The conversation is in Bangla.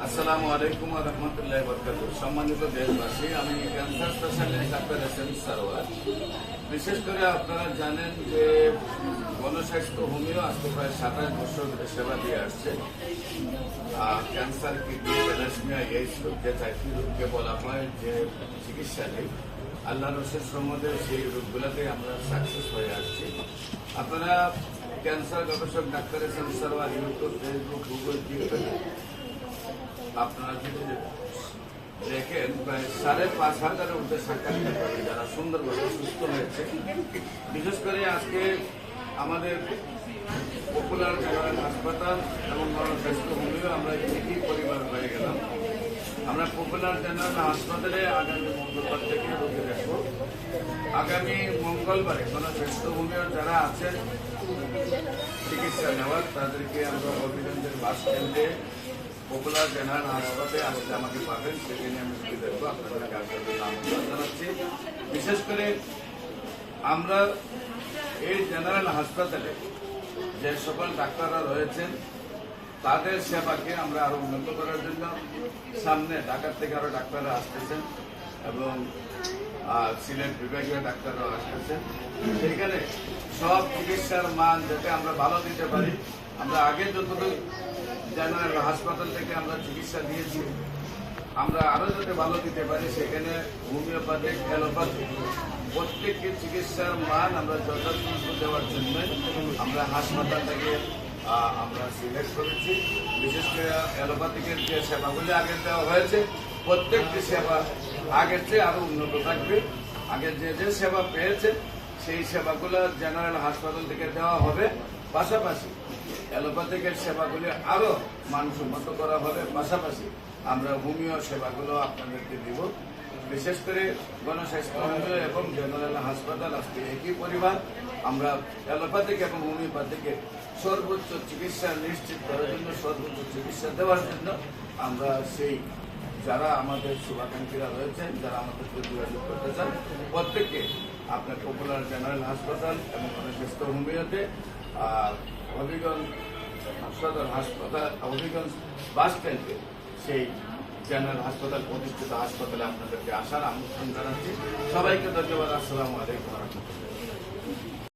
আসসালামু আলাইকুম ওয়া রাহমাতুল্লাহি ওয়া বারাকাতুহু। সম্মানিত দেশবাসী, আমি cancer specialist doctor S M. Sarwar. বিশেষ করে আপনারা জানেন যে গণস্বাস্থ্য হোমিও আজকে প্রায় 27 বছর ধরে সেবা দিয়ে আসছে। ক্যান্সার, কিডনি, থ্যালাসেমিয়া, এইডস রোগ, যে 4টি রোগকে বলা হয় যে চিকিৎসা নেই, আল্লাহর অশেষ রহমতে সেই রোগগুলোতে আমরা সাকসেস হয়ে আসছি। আপনারা ক্যান্সার গবেষক doctor S M. Sarwar YouTube, Facebook, Google, টিউটারে আপনারা যদি দেখেন প্রায় 5,500 উর্ধে সাক্ষাৎকারী যারা সুন্দরভাবে সুস্থ হয়েছে। বিশেষ করে আজকে আমাদের পপুলার জেনারেল হাসপাতাল এবং গণস্বাস্থ্য হোমিও আমরা একই পরিবার হয়ে গেলাম। আমরা পপুলার জেনারেল হাসপাতালে আগামী মঙ্গলবার থেকে রোগী দেখব। আগামী মঙ্গলবারে গণস্বাস্থ্য হোমিও যারা আছেন চিকিৎসা নেওয়ার, তাদেরকে আমরা হবিগঞ্জের বাস স্ট্যান্ডে পপুলার জেনারেল হাসপাতালে আসলে আমাকে পাবেন, সেখানে আমি রুগী দেখবো। আপনাদেরকে আপনাদের আমন্ত্রণ জানাচ্ছি। বিশেষ করে আমরা এই জেনারেল হাসপাতালে যে সকল ডাক্তাররা রয়েছেন তাদের সেবাকে আমরা আরো উন্নত করার জন্য সামনে ঢাকার থেকে আরো ডাক্তাররা আসতেছেন এবং সিলেট বিভাগীয় ডাক্তাররাও আসতেছেন। সেখানে সব চিকিৎসার মান যাতে আমরা ভালো দিতে পারি। আমরা আগে যতটুকু জেনারেল হাসপাতাল থেকে আমরা চিকিৎসা দিয়েছি, আমরা আরো যাতে ভালো দিতে পারি, সেখানে হোমিওপ্যাথিক, অ্যালোপ্যাথিক প্রত্যেকটি চিকিৎসার মান আমরা যথাযথ দেওয়ার জন্য আমরা হাসপাতাল থেকে আমরা সিলেক্ট করেছি। বিশেষ করে অ্যালোপ্যাথিকের যে সেবাগুলি আগে দেওয়া হয়েছে, প্রত্যেকটি সেবা আগের চেয়ে আরো উন্নত থাকবে। আগে যে যে সেবা পেয়েছে সেই সেবাগুলো জেনারেল হাসপাতাল থেকে দেওয়া হবে। পাশাপাশি অ্যালোপ্যাথিকের সেবাগুলি আরো মানসম্মত করা হবে। পাশাপাশি আমরা হোমিও সেবাগুলো আপনাদেরকে দিব। বিশেষ করে গণস্বাস্থ্য হোমিও এবং জেনারেল হাসপাতাল আজকে একই পরিবার। আমরা অ্যালোপ্যাথিক এবং হোমিওপ্যাথিকে সর্বোচ্চ চিকিৎসা নিশ্চিত করার জন্য, সর্বোচ্চ চিকিৎসা দেওয়ার জন্য আমরা সেই যারা আমাদের শুভাকাঙ্ক্ষীরা রয়েছেন, যারা আমাদেরকে যোগাযোগ করতে চান, প্রত্যেককে আপনার পপুলার জেনারেল হাসপাতাল এবং গণস্বাস্থ্য হোমিওতে হবিগঞ্জ সদর হাসপাতাল, হবিগঞ্জ বাস স্ট্যান্ডে সেই জেনারেল হাসপাতাল প্রতিষ্ঠিত হাসপাতালে আপনাদেরকে আসার আমন্ত্রণ জানাচ্ছি। সবাইকে ধন্যবাদ। আসসালামু আলাইকুম ওয়া রাহমাতুল্লাহ।